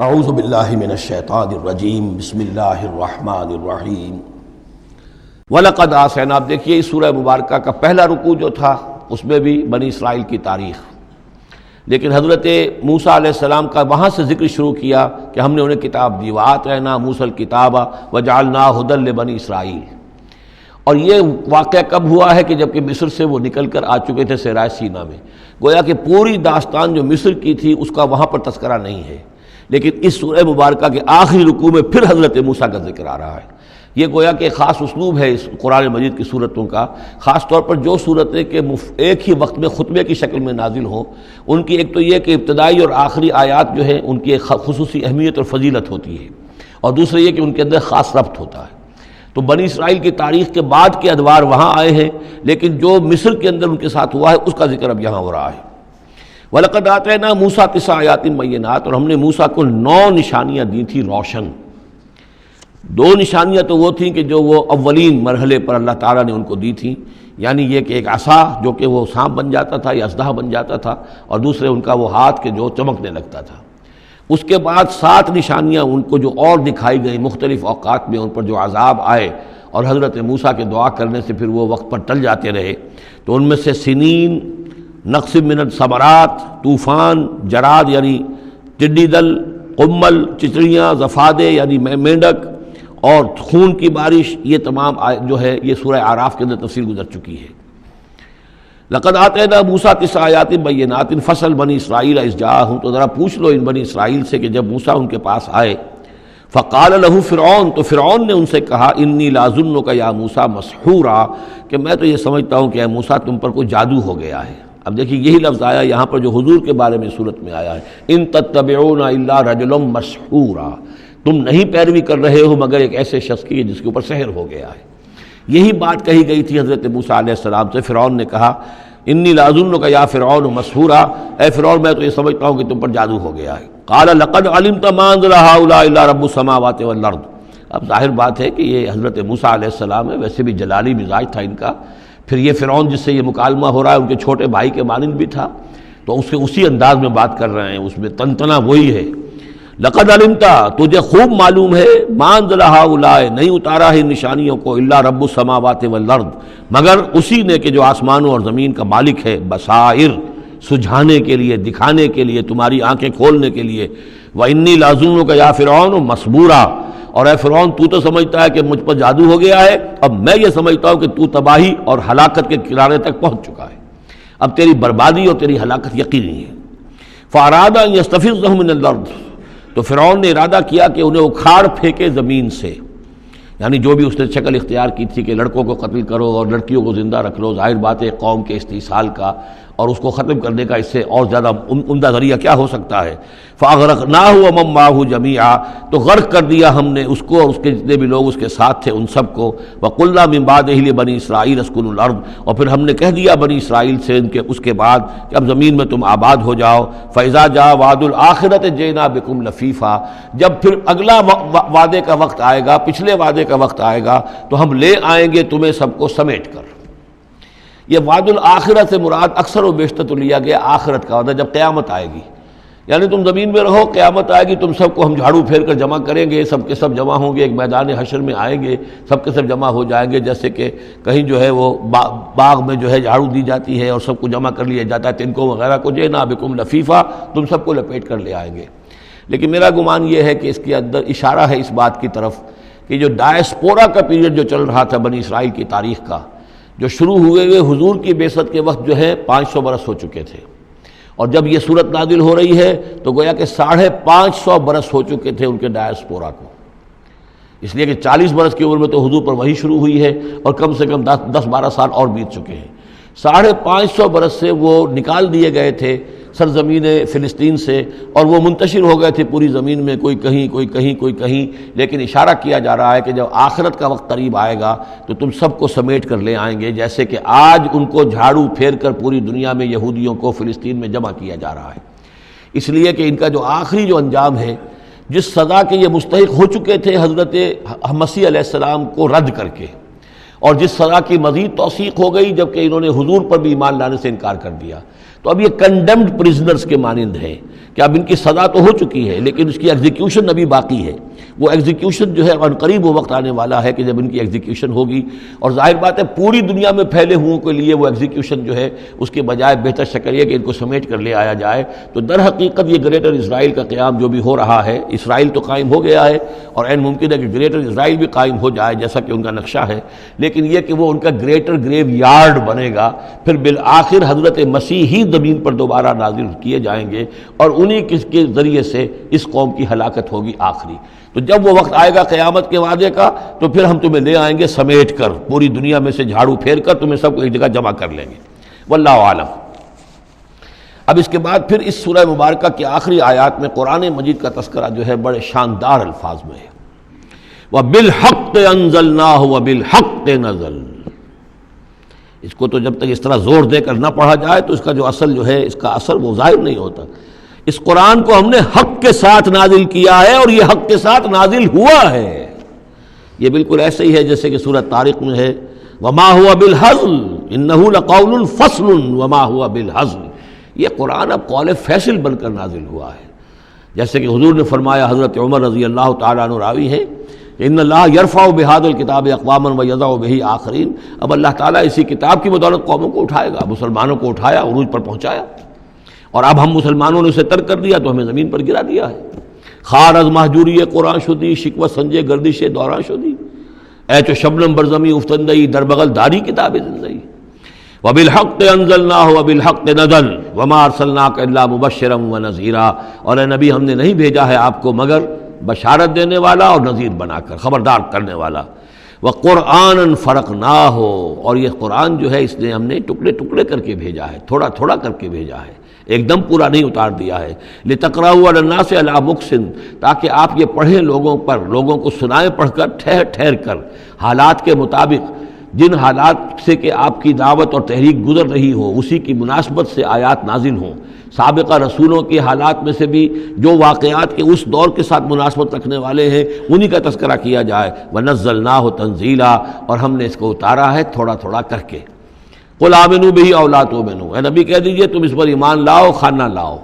اعوذ باللہ من الشیطان الرجیم بسم اللہ الرحمن الرحیم وَلَقَدْ آتَيْنَا. آپ دیکھیے اس سورہ مبارکہ کا پہلا رکوع جو تھا اس میں بھی بنی اسرائیل کی تاریخ، لیکن حضرت موسیٰ علیہ السلام کا وہاں سے ذکر شروع کیا کہ ہم نے انہیں کتاب دی، وَآتَيْنَا مُوسَى الْكِتَابَ وَجَعَلْنَاهُ هُدًى لِبَنِي اسرائیل. اور یہ واقعہ کب ہوا ہے کہ جبکہ مصر سے وہ نکل کر آ چکے تھے صحرائے سینا میں. گویا کہ پوری داستان جو مصر کی تھی اس کا وہاں پر تذکرہ نہیں ہے، لیکن اس سورہ مبارکہ کے آخری رکوع میں پھر حضرت موسیٰ کا ذکر آ رہا ہے. یہ گویا کہ خاص اسلوب ہے اس قرآن مجید کی صورتوں کا، خاص طور پر جو صورتیں کہ ایک ہی وقت میں خطبے کی شکل میں نازل ہوں، ان کی ایک تو یہ کہ ابتدائی اور آخری آیات جو ہیں ان کی ایک خصوصی اہمیت اور فضیلت ہوتی ہے، اور دوسرا یہ کہ ان کے اندر خاص ربط ہوتا ہے. تو بنی اسرائیل کی تاریخ کے بعد کے ادوار وہاں آئے ہیں، لیکن جو مصر کے اندر ان کے ساتھ ہوا ہے اس کا ذکر اب یہاں ہو رہا ہے. وَلَقَدْ آتَيْنَا مُوسَىٰ 9 آیات بینات. اور ہم نے موسیٰ کو 9 نشانیاں دی تھیں روشن. 2 نشانیاں تو وہ تھیں کہ جو وہ اولین مرحلے پر اللہ تعالیٰ نے ان کو دی تھیں، یعنی یہ کہ ایک عصا جو کہ وہ سانپ بن جاتا تھا یا اژدہا بن جاتا تھا، اور دوسرے ان کا وہ ہاتھ کے جو چمکنے لگتا تھا. اس کے بعد 7 نشانیاں ان کو جو اور دکھائی گئیں مختلف اوقات میں، ان پر جو عذاب آئے اور حضرت موسیٰ کے دعا کرنے سے پھر وہ وقت پر ٹل جاتے رہے. تو ان میں سے سنین، نقص من الثمرات، طوفان، جراد یعنی ٹڈی دل، قمل چچڑیاں، ضفادع یعنی مینڈک، اور خون کی بارش، یہ تمام جو ہے یہ سورہ اعراف کے اندر تفصیل گزر چکی ہے. لقد آتینا موسیٰ 9 آیات بینات فصل بنی اسرائیل اذ جاءہم. تو ذرا پوچھ لو ان بنی اسرائیل سے کہ جب موسیٰ ان کے پاس آئے، فقال لہ فرعون، تو فرعون نے ان سے کہا، انی لاظنک یا موسیٰ مسحورا، کہ میں تو یہ سمجھتا ہوں کہ اے موسیٰ تم پر کوئی جادو ہو گیا ہے. اب دیکھیے یہی لفظ آیا یہاں پر جو حضور کے بارے میں صورت میں آیا ہے، ان تتبعون الا رجلا مسحورا، تم نہیں پیروی کر رہے ہو مگر ایک ایسے شخص کی جس کے اوپر سحر ہو گیا ہے. یہی بات کہی گئی تھی حضرت موسیٰ علیہ السلام سے. فرعون نے کہا، انی لاظنک یا فرعون مسحورا، اے فرعون میں تو یہ سمجھتا ہوں کہ تم پر جادو ہو گیا ہے. قال لقد علمت ما انزل هؤلاء الا رب السماوات والارض. اب ظاہر بات ہے کہ یہ حضرت موسیٰ علیہ السلام ہے، ویسے بھی جلالی مزاج تھا ان کا. پھر یہ فرعون جس سے یہ مکالمہ ہو رہا ہے ان کے چھوٹے بھائی کے مانند بھی تھا، تو اس کے اسی انداز میں بات کر رہے ہیں، اس میں تنتنا وہی ہے. لقد علمت، تجھے خوب معلوم ہے، ما انزل هؤلاء، نہیں اتارا ہے ان نشانیوں کو، الا رب السماوات والارض، مگر اسی نے کہ جو آسمانوں اور زمین کا مالک ہے، بصائر، سجھانے کے لیے، دکھانے کے لیے، تمہاری آنکھیں کھولنے کے لیے. وانی لاظنک یا فرعون مسبورا، اور اے فرعون تو سمجھتا ہے کہ مجھ پر جادو ہو گیا ہے، اب میں یہ سمجھتا ہوں کہ تو تباہی اور ہلاکت کے کنارے تک پہنچ چکا ہے، اب تیری بربادی اور تیری ہلاکت یقینی ہے. فاراد ان یستفزهم من الارض، تو فرعون نے ارادہ کیا کہ انہیں اکھاڑ پھینکے زمین سے، یعنی جو بھی اس نے شکل اختیار کی تھی کہ لڑکوں کو قتل کرو اور لڑکیوں کو زندہ رکھ لو، ظاہر بات ہے قوم کے استحصال کا اور اس کو ختم کرنے کا اس سے اور زیادہ عمدہ ذریعہ کیا ہو سکتا ہے. فاغرقناہ ومن معہ جمیعا، تو غرق کر دیا ہم نے اس کو اور اس کے جتنے بھی لوگ اس کے ساتھ تھے ان سب کو. وقلنا من بعدہ لبنی اسرائیل اسکنوا الارض، اور پھر ہم نے کہہ دیا بنی اسرائیل سے ان کے اس کے بعد کہ اب زمین میں تم آباد ہو جاؤ. فاذا جاء وعد الآخرۃ جئنا بکم لفیفا، جب پھر اگلا وعدے کا وقت آئے گا، پچھلے وعدے کا وقت آئے گا تو ہم لے آئیں گے تمہیں سب کو سمیٹ کر. یہ وعد الآخرت سے مراد اکثر و بیشتر تو لیا گیا آخرت کا وعدہ، جب قیامت آئے گی، یعنی تم زمین میں رہو، قیامت آئے گی تم سب کو ہم جھاڑو پھیر کر جمع کریں گے، سب کے سب جمع ہوں گے، ایک میدان حشر میں آئیں گے، سب کے سب جمع ہو جائیں گے. جیسے کہ کہیں جو ہے وہ باغ میں جو ہے جھاڑو دی جاتی ہے اور سب کو جمع کر لیا جاتا ہے، تنکوں وغیرہ کو، جئنا بکم لفیفا، تم سب کو لپیٹ کر لے آئیں گے. لیکن میرا گمان یہ ہے کہ اس کے اندر اشارہ ہے اس بات کی طرف کہ جو ڈائسپورا کا پیریڈ جو چل رہا تھا بنی اسرائیل کی تاریخ کا، جو شروع ہوئے حضور کی بعثت کے وقت جو ہے 500 برس ہو چکے تھے، اور جب یہ صورت نازل ہو رہی ہے تو گویا کہ 550 برس ہو چکے تھے ان کے ڈائسپورا کو. اس لیے کہ 40 برس کی عمر میں تو حضور پر وحی شروع ہوئی ہے اور کم سے کم 10-12 سال اور بیت چکے ہیں. 550 برس سے وہ نکال دیے گئے تھے سرزمین فلسطین سے، اور وہ منتشر ہو گئے تھے پوری زمین میں، کوئی کہیں کوئی کہیں کوئی کہیں. لیکن اشارہ کیا جا رہا ہے کہ جب آخرت کا وقت قریب آئے گا تو تم سب کو سمیٹ کر لے آئیں گے، جیسے کہ آج ان کو جھاڑو پھیر کر پوری دنیا میں یہودیوں کو فلسطین میں جمع کیا جا رہا ہے. اس لیے کہ ان کا جو آخری جو انجام ہے، جس سزا کے یہ مستحق ہو چکے تھے حضرت مسیح علیہ السلام کو رد کر کے، اور جس سزا کی مزید توثیق ہو گئی جبکہ انہوں نے حضور پر بھی ایمان لانے سے انکار کر دیا. تو اب یہ کنڈیمڈ پرزنرز کے مانند ہیں کہ اب ان کی سزا تو ہو چکی ہے لیکن اس کی ایگزیکیوشن ابھی باقی ہے. وہ ایگزیکیوشن جو ہے ان قریب وہ وقت آنے والا ہے کہ جب ان کی ایگزیکیوشن ہوگی، اور ظاہر بات ہے پوری دنیا میں پھیلے ہوئوں کے لیے وہ ایگزیکیوشن جو ہے اس کے بجائے بہتر شکل یہ کہ ان کو سمیٹ کر لے آیا جائے. تو در حقیقت یہ گریٹر اسرائیل کا قیام جو بھی ہو رہا ہے، اسرائیل تو قائم ہو گیا ہے اور عین ممکن ہے کہ گریٹر اسرائیل بھی قائم ہو جائے جیسا کہ ان کا نقشہ ہے، لیکن یہ کہ وہ ان کا گریٹر گریو یارڈ بنے گا. پھر بالآخر حضرت مسیح ہی زمین پر دوبارہ نازل کیے جائیں گے اور انہی کے ذریعے سے اس قوم کی ہلاکت ہوگی آخری. تو جب وہ وقت آئے گا قیامت کے وعدے کا تو پھر ہم تمہیں لے آئیں گے سمیٹ کر، پوری دنیا میں سے جھاڑو پھیر کر تمہیں سب کو ایک جگہ جمع کر لیں گے. واللہ عالم. اب اس کے بعد پھر اس سورہ مبارکہ کی آخری آیات میں قرآن مجید کا تذکرہ جو ہے بڑے شاندار الفاظ میں ہے. وَبِالْحَقِّ أَنزَلْنَاهُ وَبِالْحَقِّ نَزَلَ. اس کو تو جب تک اس طرح زور دے کر نہ پڑھا جائے تو اس کا جو اصل جو ہے اس کا اثر وہ ظاہر نہیں ہوتا. اس قرآن کو ہم نے حق کے ساتھ نازل کیا ہے اور یہ حق کے ساتھ نازل ہوا ہے. یہ بالکل ایسے ہی ہے جیسے کہ سورۃ طارق میں ہے وَمَا هُوَ بِالْحَزْلِ إِنَّهُ لَقَوْلٌ فَصْلٌ وَمَا هُوَ بِالْحَزْلِ. یہ قرآن اب قول فیصل بن کر نازل ہوا ہے. جیسے کہ حضور نے فرمایا، حضرت عمر رضی اللہ تعالیٰ عنہ راوی ہیں، ان اللہ یرفع بہذا الکتاب اقواما ویضع بہ آخرین. اب اللہ تعالیٰ اسی کتاب کی بدولت قوموں کو اٹھائے گا. مسلمانوں کو اٹھایا، عروج پر پہنچایا، اور اب ہم مسلمانوں نے اسے ترک کر دیا تو ہمیں زمین پر گرا دیا ہے. خار از محجوری قرآن شدی، شکوہ سنجے گردش دوران شدی، اے چو شبنم برزمی افتندئی در بغل داری کتاب زندگی. وَبِالْحَقِّ أَنزَلْنَاهُ وَبِالْحَقِّ نَزَلَ وَمَا أَرْسَلْنَاكَ إِلَّا مُبَشِّرًا وَنَذِيرًا. اور اے نبی ہم نے نہیں بھیجا ہے آپ کو مگر بشارت دینے والا اور نذیر بنا کر، خبردار کرنے والا. وَقُرْآنًا فَرَقْنَاهُ. اور یہ قرآن جو ہے اس نے ہم نے ٹکڑے ٹکڑے کر کے بھیجا ہے، تھوڑا تھوڑا کر کے بھیجا ہے، ایک دم پورا نہیں اتار دیا ہے. لِتَقْرَأُوهُ عَلَى النَّاسِ عَلَى مُكْثٍ. تاکہ آپ یہ پڑھیں لوگوں پر، لوگوں کو سنائیں پڑھ کر ٹھہر ٹھہر کر، حالات کے مطابق. جن حالات سے کہ آپ کی دعوت اور تحریک گزر رہی ہو اسی کی مناسبت سے آیات نازل ہوں. سابقہ رسولوں کے حالات میں سے بھی جو واقعات کے اس دور کے ساتھ مناسبت رکھنے والے ہیں انہی کا تذکرہ کیا جائے. وَنَزَّلْنَاهُ تَنزِيلًا. اور ہم نے اس کو اتارا ہے تھوڑا تھوڑا کر کے. قُلْ آمِنُوا بِهِ أَوْ لَا تُؤْمِنُوا. اے نبی کہہ دیجئے تم اس پر ایمان لاؤ خواہ نہ لاؤ.